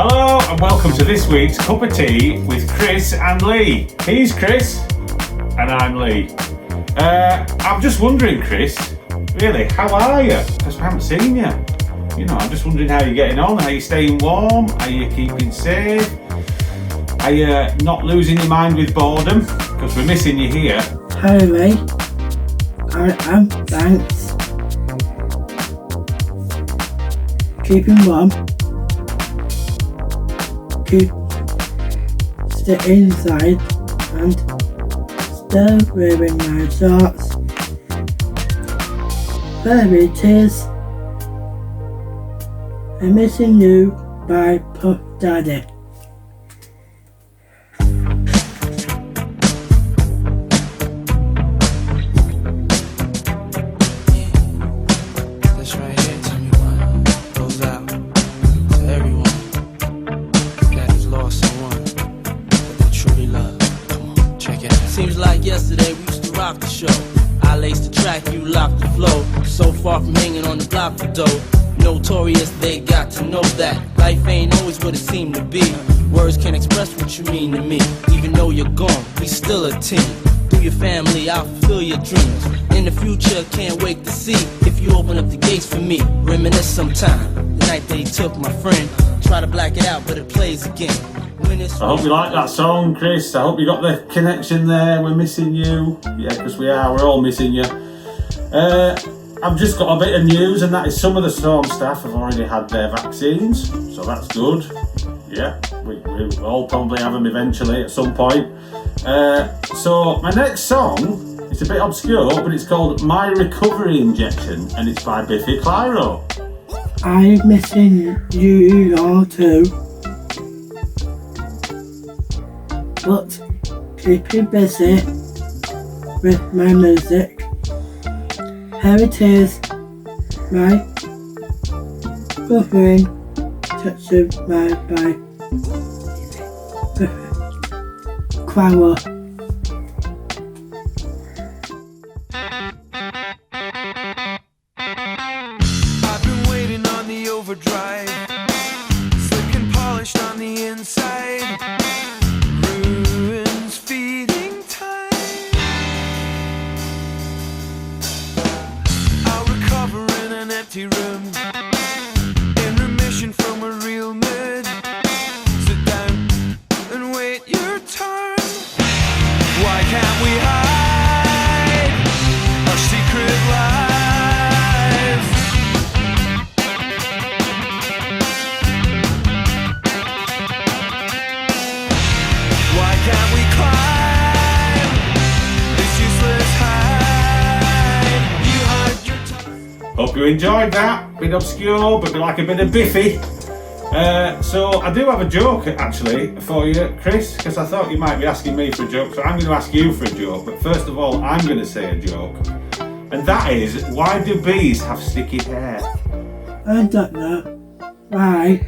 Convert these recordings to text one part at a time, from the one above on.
Hello and welcome to this week's Cup of Tea with Chris and Leigh. He's Chris and I'm Leigh. I'm just wondering, Chris, really, how are you? Because we haven't seen you. You know, I'm just wondering how you're getting on. Are you staying warm? Are you keeping safe? Are you not losing your mind with boredom? Because we're missing you here. Hi Leigh, I am, thanks. Keeping warm. Stay inside and still wearing my shorts. There it is. I'm missing you by Puff Daddy. Seems like yesterday we used to rock the show. I laced the track, you locked the flow. So far from hanging on the block for dough. Notorious, they got to know that life ain't always what it seemed to be. Words can't express what you mean to me. Even though you're gone, we still a team. Through your family, I'll fulfill your dreams. In the future, can't wait to see if you open up the gates for me. Reminisce sometime. The night they took my friend. Try to black it out, but it plays again. I hope you like that song, Chris. I hope you got the connection there. We're missing you. Yeah, because we are. We're all missing you. I've just got a bit of news, and that is some of the Storm staff have already had their vaccines, so that's good. Yeah, we'll all probably have them eventually at some point. So my next song, it's a bit obscure, but it's called My Recovery Injection, and it's by Biffy Clyro. I'm missing you all too. But keeping busy with my music. Here it is, my buffering touching my by Quawa. I've been waiting on the overdrive, slick and polished on the inside. Room in remission from a real mood. Sit down and wait your turn. Why can't we hide our secret lives? Why can't we climb this useless height? You hide your Hope you enjoyed that. Bit obscure, but we like a bit of Biffy. So I do have a joke actually for you, Chris, because I thought you might be asking me for a joke, so I'm going to ask you for a joke. But first of all, I'm going to say a joke, and that is, why do bees have sticky hair? I don't know. Why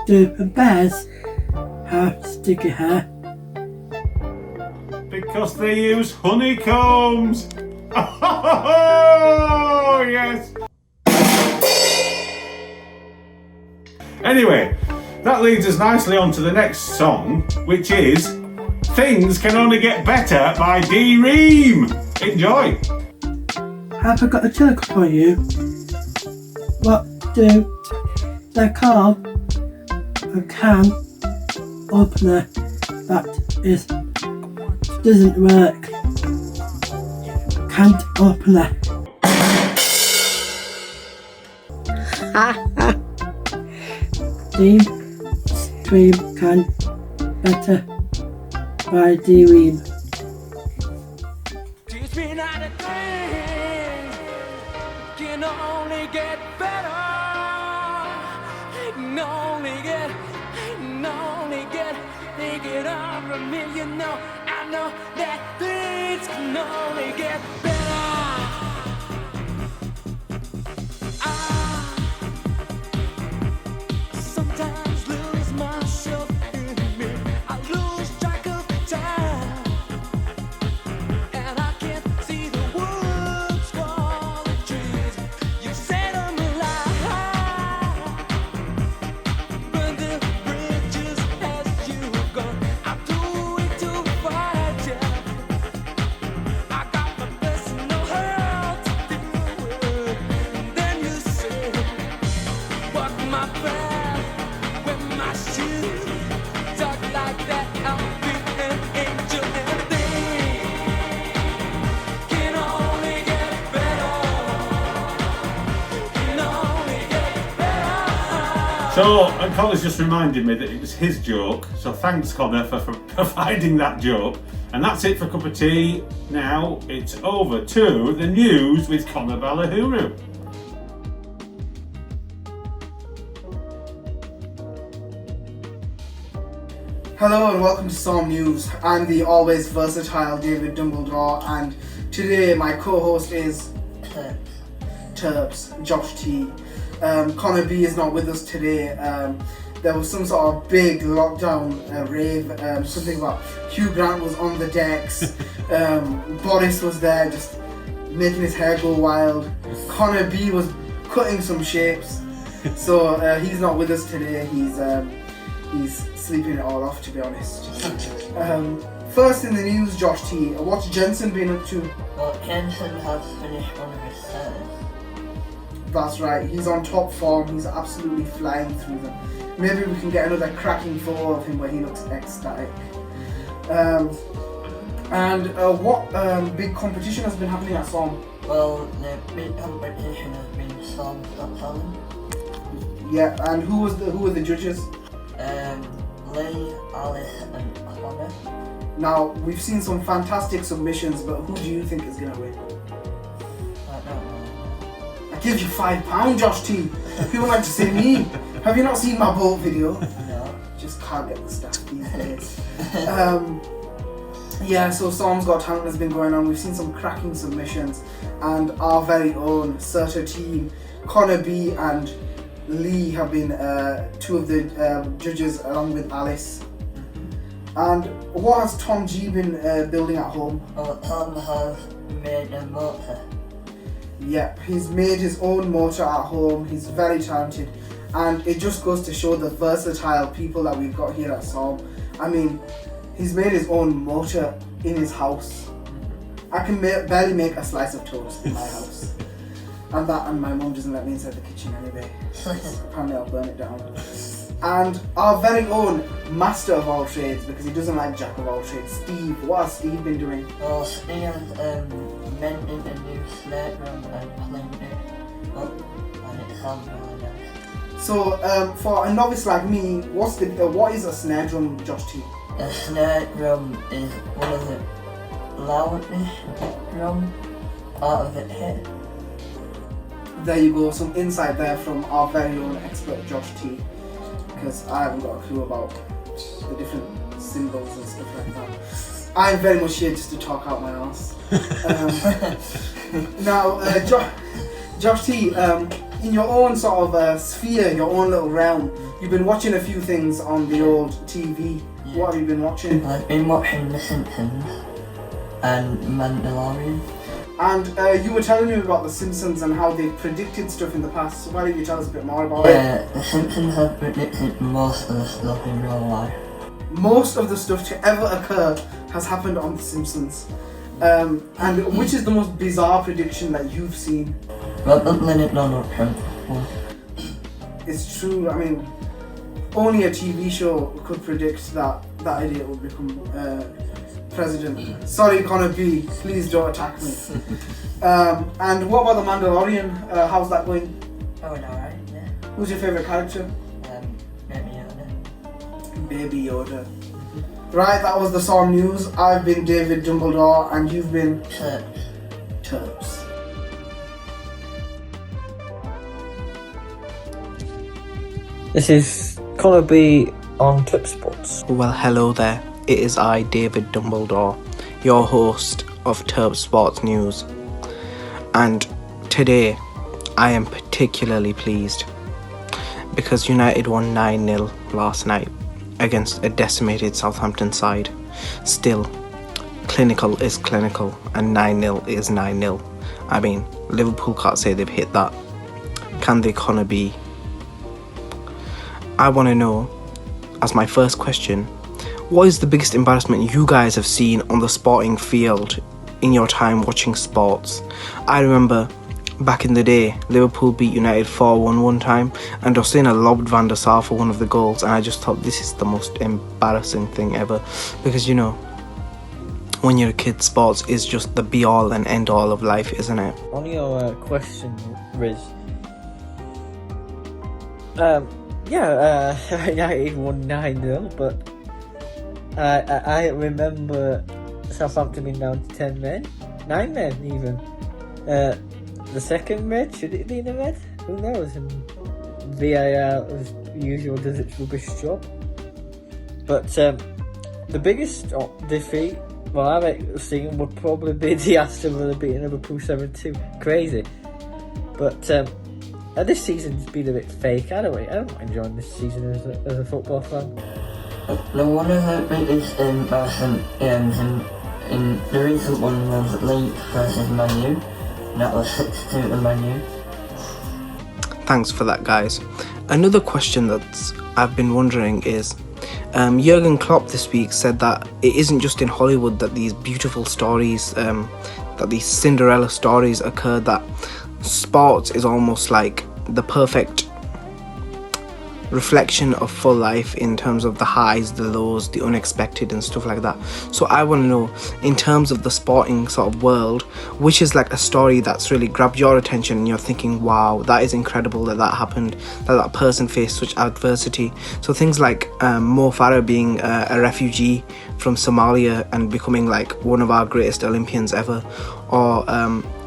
do the bears have sticky hair? Because they use honeycombs. Oh yes. Anyway, that leads us nicely on to the next song, which is Things Can Only Get Better by D Ream. Enjoy. Have I got a joke for you? What do they call a can opener that doesn't work? Can't opener. Deep Stream Can Better by D-Ream. teach me not a thing can only get better. It can only get take it off from me. You know, I know that things can only get better. Sometimes lose myself in me. I lose track of time, and I can't see the woods for the trees. You set them alive, but the So, and Connor's just reminded me that it was his joke, so thanks Connor for providing that joke. And that's it for Cup of Tea. Now it's over to the news with Connor Balahuru. Hello and welcome to Storm News. I'm the always versatile David Dumbledore, and today my co-host is Terps, Josh T. Connor B is not with us today. There was some sort of big lockdown rave, something about Hugh Grant was on the decks, Boris was there just making his hair go wild, Connor B was cutting some shapes, so he's not with us today. He's sleeping it all off, to be honest. First in the news, Josh T, what's Jensen been up to? Well, Jensen has finished one of his sets. That's right, he's on top form, he's absolutely flying through them. Maybe we can get another cracking photo of him where he looks ecstatic. What big competition has been happening at Storm? Well, the big competition has been Storm's Got Talent. Yeah, and who were the judges? Leigh, Alice and Connor. Now, we've seen some fantastic submissions, but who do you think is going to win? I don't know. I give you £5, Josh T. People like to say me. Have you not seen my boat video? No. Just can't get the stuff these days. Yeah, so Storm's Got Talent has been going on. We've seen some cracking submissions, and our very own Serta team, Connor B and Lee, have been two of the judges along with Alice. And what has Tom G been building at home? Well, Tom has made a motor. Yep, he's made his own motor at home. He's very talented, and it just goes to show the versatile people that we've got here at Storm. I mean, he's made his own motor in his house. I can barely make a slice of toast in my house. And my mum doesn't let me inside the kitchen anyway. Apparently I'll burn it down. And our very own master of all trades, because he doesn't like jack of all trades, Steve. What has Steve been doing? Well, Steve has mended a new snare drum and cleaned it up, and it sounds really nice. So, for a novice like me, what is a snare drum, Josh T? A snare drum is one of the loudest drums out of the kit. There you go, some insight there from our very own expert Josh T, because I haven't got a clue about the different symbols and stuff like that. I'm very much here just to talk out my arse. Now, Josh T, in your own sort of sphere, your own little realm, you've been watching a few things on the old TV. Yeah. What have you been watching? I've been watching The Simpsons and Mandalorian. And you were telling me about The Simpsons and how they predicted stuff in the past, so why don't you tell us a bit more about it? Yeah, The Simpsons have predicted most of the stuff in real life. Most of the stuff to ever occur has happened on The Simpsons. And which is the most bizarre prediction that you've seen? Well, Donald Trump. It's true, I mean, only a TV show could predict that idiot would become president. Sorry, Connor B, please don't attack me. And what about The Mandalorian? How's that going? Oh, alright, yeah. Who's your favourite character? Baby Yoda. Baby Yoda. Right, that was the Storm News. I've been David Dumbledore, and you've been Terps. This is Connor B on Tip Sports. Well, hello there. It is I, David Dumbledore, your host of Terp Sports News. And today, I am particularly pleased because United won 9-0 last night against a decimated Southampton side. Still, clinical is clinical and 9-0 is 9-0. I mean, Liverpool can't say they've hit that. Can they, Connor B? I want to know, as my first question, what is the biggest embarrassment you guys have seen on the sporting field in your time watching sports? I remember back in the day, Liverpool beat United 4-1 one time, and Osina lobbed Van der Sar for one of the goals, and I just thought this is the most embarrassing thing ever, because you know, when you're a kid, sports is just the be-all and end-all of life, isn't it? On your question, Riz, Yeah, United won 9-0, but I remember Southampton being down to 10 men, 9 men even. The second red, should it be the red? Who knows? And VAR, as usual, does its rubbish job. But the biggest defeat, well, I've seen would probably be the Aston Villa beating Liverpool 7-2. Crazy. But this season's been a bit fake. I don't enjoy this season as a football fan. One of the biggest embarrassment in the recent one was Leeds versus Man U. That was 6-2 to Man U. Thanks for that, guys. Another question that I've been wondering is, Jurgen Klopp this week said that it isn't just in Hollywood that these beautiful stories, that these Cinderella stories occur, that sports is almost like the perfect reflection of full life in terms of the highs, the lows, the unexpected and stuff like that. So I want to know, in terms of the sporting sort of world, which is like a story that's really grabbed your attention and you're thinking, wow, that is incredible that happened, that person faced such adversity. So things like Mo Farah being a refugee from Somalia and becoming like one of our greatest Olympians ever, or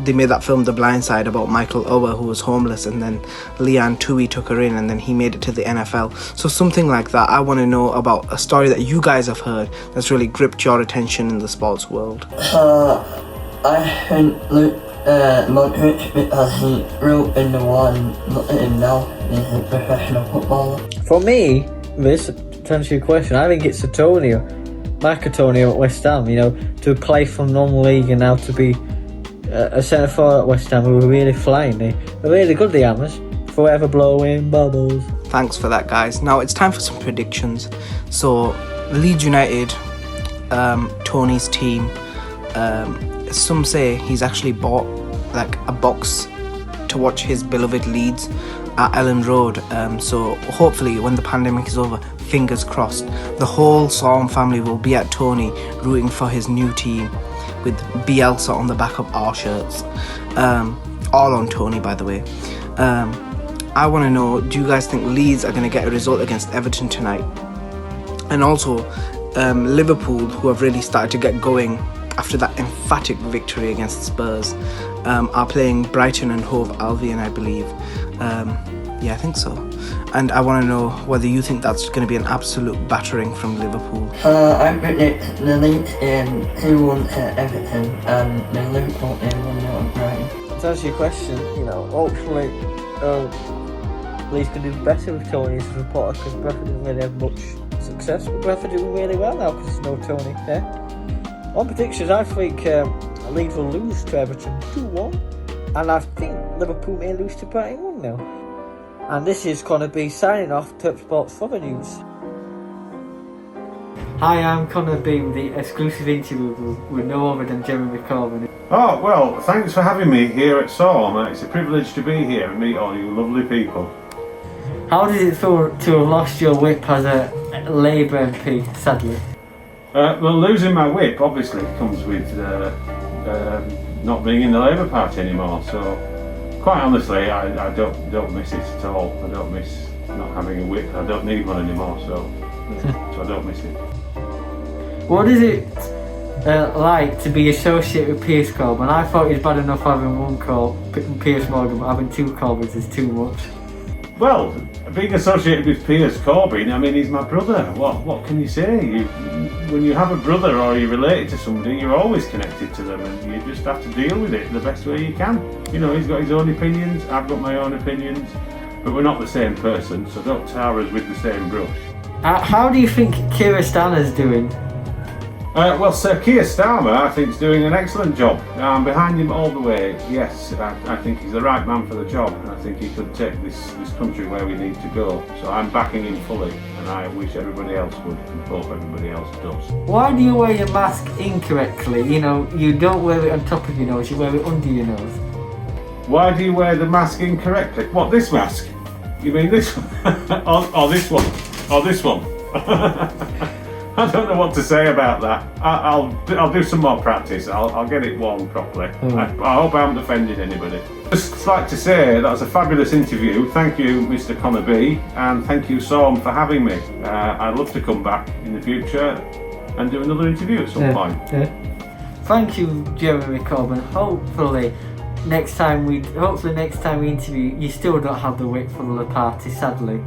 they made that film The Blind Side about Michael Ower, who was homeless, and then Leanne Tui took her in and then he made it to the NFL. So something like that. I want to know about a story that you guys have heard that's really gripped your attention in the sports world. I think Luke Modric, because he wrote in the one, look at him now, he's a professional footballer. For me, this, to answer your question, I think it's Marc Antonio at West Ham, to play from non-league and now to be a centre forward at West Ham who were really flying. They're really good, the Hammers. Forever blowing bubbles. Thanks for that, guys. Now it's time for some predictions. So Leeds United, Tony's team, some say he's actually bought like a box to watch his beloved Leeds at Ellen Road. So hopefully when the pandemic is over, fingers crossed, the whole Storm family will be at Tony rooting for his new team with Bielsa on the back of our shirts. All on Tony, by the way. I want to know, do you guys think Leeds are going to get a result against Everton tonight? And also, Liverpool, who have really started to get going after that emphatic victory against Spurs, are playing Brighton and Hove Albion, I believe. Yeah, I think so. And I want to know whether you think that's going to be an absolute battering from Liverpool. I predict the Leeds in 2-1 to Everton and the Liverpool in 1-0 to Brighton. To answer your question, hopefully Leeds can do better with Tony as a supporter, because Bradford didn't really have much success, but Bradford doing really well now because there's no Tony there. On predictions, I think Leeds will lose to Everton 2-1, and I think Liverpool may lose to Brighton 1-0. And this is Connor B signing off Turp Sports for the news. Hi, I'm Connor B with the exclusive interview with no other than Jeremy Corbyn. Oh, well, thanks for having me here at Storm. It's a privilege to be here and meet all you lovely people. How does it feel to have lost your whip as a Labour MP, sadly? Well, losing my whip obviously comes with not being in the Labour Party anymore, so quite honestly, I don't miss it at all. I don't miss not having a whip. I don't need one anymore, so I don't miss it. What is it like to be associated with Piers Corbyn? I thought it was bad enough having one Piers Morgan, but having two Corbyns is too much. Well, being associated with Piers Corbyn, I mean, he's my brother. What can you say? When you have a brother or you're related to somebody, you're always connected to them, and you just have to deal with it the best way you can. He's got his own opinions, I've got my own opinions, but we're not the same person, so don't tar us with the same brush. How do you think Keir Starmer's doing? Well, Sir Keir Starmer, I think, is doing an excellent job. I'm behind him all the way. Yes, I think he's the right man for the job, and I think he could take this country where we need to go. So I'm backing him fully, and I wish everybody else would, and hope everybody else does. Why do you wear your mask incorrectly? You don't wear it on top of your nose, you wear it under your nose. Why do you wear the mask incorrectly? What, this mask? You mean this one? or this one? Or this one? I don't know what to say about that. I'll do some more practice. I'll get it worn properly. I hope I haven't offended anybody. Just like to say that was a fabulous interview. Thank you, Mr. Connor B, and thank you, Som, for having me. I'd love to come back in the future and do another interview at some point. Thank you, Jeremy Corbyn. Hopefully next time we interview, you still don't have the wit for the party, sadly.